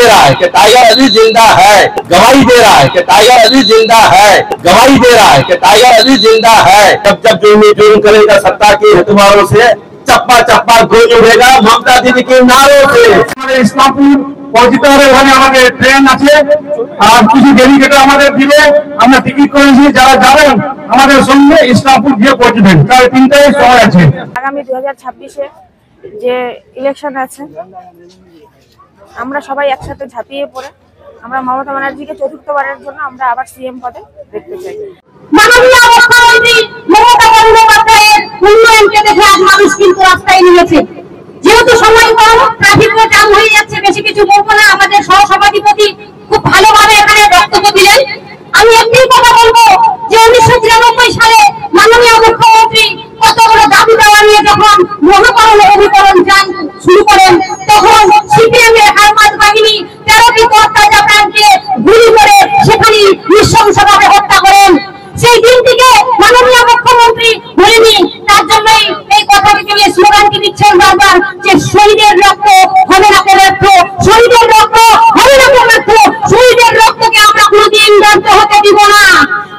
दे रहा है कि टाइगर अली जिंदा है, गवाही दे रहा है कि टाइगर अली जिंदा है, गवाही दे रहा है कि टाइगर अली जिंदा है। जब जब जुर्म करेगा सत्ता के हथवारों से, चप्पा चप्पा गूंज उठेगा ममता दीदी के नारों से। इस्लामपुर পৌঁছিতে হবে, ওখানে আমাদের ট্রেন আছে আর কিছু ডেলিগেট আমাদের দিবে, আমরা টিকিট করেছি, যারা যাবেন আমাদের সঙ্গে ইসলামপুর গিয়ে পৌঁছবেন, প্রায় 3টায় সময় আছে। আগামী 2026-এ যে ইলেকশন আছে, আমরা সবাই একসাথে ঝাঁপিয়ে পড়ে আমরা মমতা ব্যানার্জিকে চতুর্থবারের জন্য আমরা আবার সিএম পদে দেখতে চাই। মাননীয় মুখ্যমন্ত্রী মমতা বন্দ্যোপাধ্যায়ের উন্নয়নকে দেখে আজ মানুষ কিন্তু রাস্তায় নেমেছে। যেহেতু সময় কম, ট্রাফিকও জ্যাম হয়ে যাচ্ছে, বেশি কিছু বলবো না। আমাদের সহসভাপতি খুব ভালোভাবে এখানে বক্তব্য দিলেন। আমি একটাই কথা বলবো যে 1993 সালে মাননীয় মুখ্যমন্ত্রী কতগুলো দাবি দেওয়া নিয়ে যখন মহাকরণ অভিকরণ যান শুরু করেন, তখন সিপিএম এর হারমাত বাহিনী 13টি তরতাজা প্রাণকে গুলি করে সেখানে নৃশংসভাবে হত্যা করেন। সেই দিনটিকে মাননীয় মুখ্যমন্ত্রী ভুলেনি, তার জন্যই এই কথাটিকে নিয়ে স্লোগানটি দিচ্ছেন বারবার যে শহীদের রক্ত হবে না ব্যর্থ, শহীদের রক্ত হবে না ব্যর্থ, শহীদের রক্তকে আমরা কোনোদিন ব্যর্থ হতে দিব না।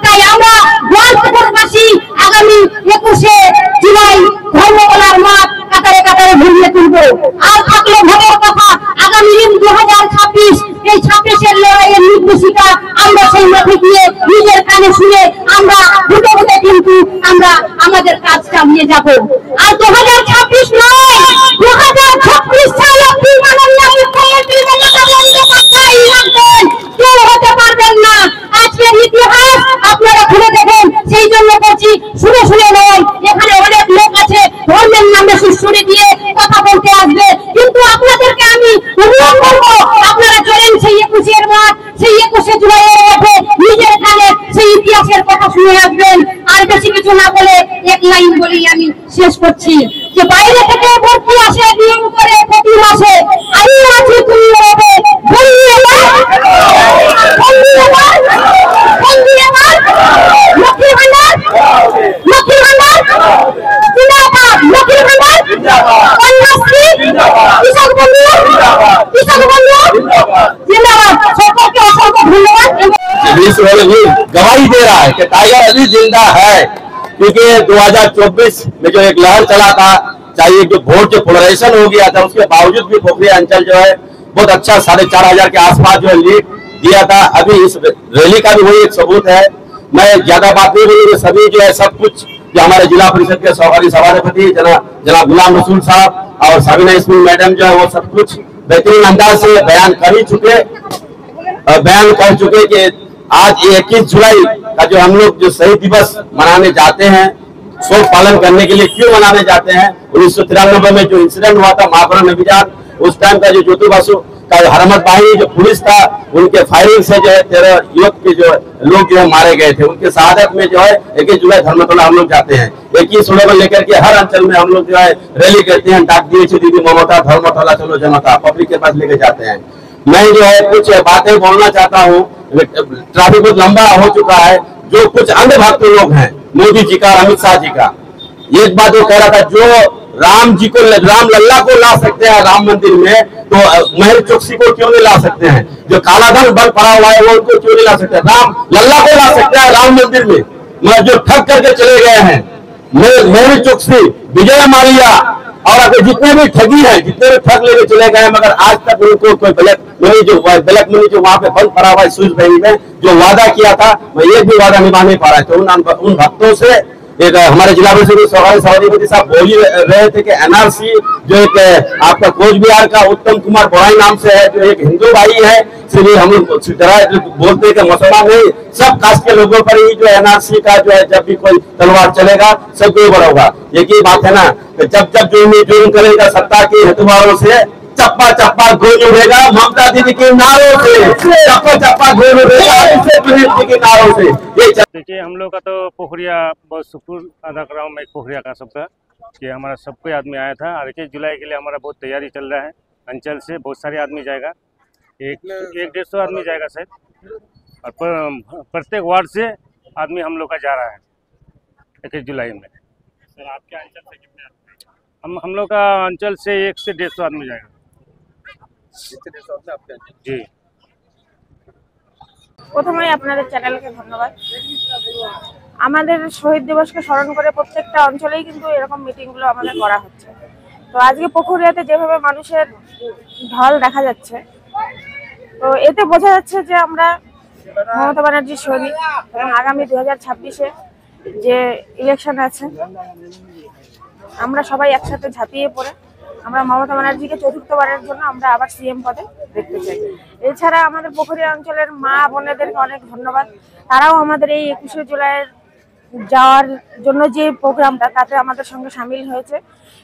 তাই আমরা গোয়ালপুরবাসী আগামী 21শে জুলাই ধর্মতলার মাঠ কাতারে কাতারে ভরিয়ে তুলব। আর থাকলো ভোটের কথা, আগামী 2026, এই 26-এর লড়াইয়ের নির্দেশিকা আমরা সেই মাঠে গিয়ে নিজের কানে শুনে আমরা ভোটে ভোটে কিন্তু আমরা আমাদের কাজ চালিয়ে যাব। আর 2026 নয়, 2026 সাল অব্দি মাননীয় মুখ্যমন্ত্রী মমতা বন্দ্যোপাধ্যায় লাগবেন, কেউ হতে পারবেন না। আজকের ইতিহাস আপনারা খুলে দেখেন, সেই জন্য বলছি শুনে শুনে নয়। এখানে অনেক লোক আছে ধর্মের নামে সুশ্রুতি দিয়ে কথা বলতে আসবে, কিন্তু আপনাদেরকে আমি অনুরোধ করবো আপনারা চলেন সেই 21-এর মাঠ, সেই 21শে জুলাইয়ের মাঠে নিজের কানে সেই ইতিহাসের কথা শুনে আসবেন। আর বেশি কিছু না বলে এক লাইন বলেই আমি শেষ করছি যে বাইরে থেকে ভর্তি আসে নিয়ম করে প্রতি মাসে, আমি আছি তুমি হবে गवाही दे रहा है कि टाइगर अली जिंदा है। क्योंकि 2024 में जो एक लहर चला था, चाहे जो वोट जो पोलराइजेशन हो गया था, उसके बावजूद भी पोखरिया अंचल जो है बहुत अच्छा 4,500 के आसपास जो है लीड दिया था। अभी इस रैली का भी वही एक सबूत है। मैं ज्यादा बात नहीं बोलूंगी, सभी जो है सब कुछ जो हमारे जिला परिषद के सभापति जनाब गुलाम रसूल साहब और साबिना इस्माइल मैडम जो है वो सब कुछ बेहतरीन अंदाज से बयान कर चुके कि आज 21 जुलाई का जो हम लोग जो शहीद दिवस मनाने जाते हैं, शोक पालन करने के लिए क्यों मनाने जाते हैं। 1993 में जो इंसिडेंट हुआ था महाकरण अभियान, उस टाइम का जो ज्योति बासु का हरमत बाहिनी जो पुलिस था, उनके फायरिंग से जो है 13 युवक के जो लोग जो है मारे गए थे। उनके शहादत में जो है 21 जुलाई धर्मतला हम लोग जाते हैं। 21 जुलाई लेकर के हर अंचल में हम लोग जो है रैली करते हैं, डाक दिए दीदी ममता धर्मतला चलो जनता पब्लिक के पास लेके जाते हैं। मैं जो है कुछ बातें बोलना चाहता हूँ। ट्रैफिक बहुत लंबा हो चुका है। जो कुछ अंधभक्त लोग हैं, मोदी जी का, अमित शाह जी का, एक बात वो कह रहा था, जो राम जी को, राम लल्ला को ला सकते हैं राम मंदिर में, तो महर चौकसी को क्यों नहीं ला सकते हैं। जो कालाधन बल पड़ा हुआ है वो उनको क्यों नहीं ला सकते। राम लल्ला को ला सकते हैं राम मंदिर में। जो ठग करके चले गए हैं महर चौकसी, विजय माल्या और अगर जितने भी ठगी हैं, जितने भी ठग लेके चले गए, मगर आज तक उनको कोई ब्लैक मनी जो वहाँ पे बंद पड़ा हुआ है स्विस बैंक में, जो वादा किया था, मैं एक भी वादा निभा नहीं पा रहा है। तो उन भक्तों से एक हमारे जिला परिषद सभापति साहब बोल ही रहे थे कि एनआरसी जो एक आपका कोच बिहार का उत्तम कुमार बोराई नाम से है, जो एक हिंदू भाई है, इसलिए हम लोग बोलते हैं कि मुसलमान नहीं, सब कास्ट के लोगों पर ही जो एनआरसी का जो है जब भी कोई तलवार चलेगा सबको बड़ा होगा। एक ही बात है ना, जब जब जुर्म करेगा सत्ता के हथवारों से, चप्पा चप्पा गूंज उठेगा ममता दीदी के नारों से, चप्पा चप्पा गूंज उठेगा जी के नारों से। देखिए, हम लोग का तो पोखरिया बहुत शुक्र अदा कर रहा हूँ मैं पोखरिया का सबका, कि हमारा सब कोई आदमी आया था। और 21 जुलाई के लिए हमारा बहुत तैयारी चल रहा है। अंचल से बहुत सारे आदमी जाएगा, 100-150 आदमी जाएगा शायद, और प्रत्येक वार्ड से आदमी हम लोग का जा रहा है 21 जुलाई में। सर आपके अंचल से कितने आदमी? हम लोग का अंचल से 100 से 150 आदमी जाएगा। जी। প্রথমেই আপনাদের চ্যানেলকে ধন্যবাদ। আমাদের শহীদ দিবসকে স্মরণ করে প্রত্যেকটা অঞ্চলেই কিন্তু এরকম মিটিংগুলো আমাদের করা হচ্ছে। তো আজকে পুকুরিয়াতে যেভাবে মানুষের ঢল দেখা যাচ্ছে, তো এতে বোঝা যাচ্ছে যে আমরা মমতা ব্যানার্জির সৈনিক এবং আগামী 2026-এ যে ইলেকশন আছে, আমরা সবাই একসাথে ঝাঁপিয়ে পড়ে আমরা মমতা ব্যানার্জিকে চতুর্থবারের জন্য আমরা আবার সিএম পদে দেখতে চাই। এছাড়া আমাদের পুকুরিয়া অঞ্চলের মা বোনেদেরকে অনেক ধন্যবাদ। তারাও আমাদের এই 21শে জুলাইয়ের যাওয়ার জন্য যে প্রোগ্রামটা, তাতে আমাদের সঙ্গে সামিল হয়েছে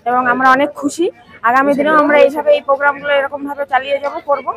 এবং আমরা অনেক খুশি। আগামী দিনেও আমরা এইভাবে এই প্রোগ্রামগুলো এরকম ভাবে চালিয়ে করব।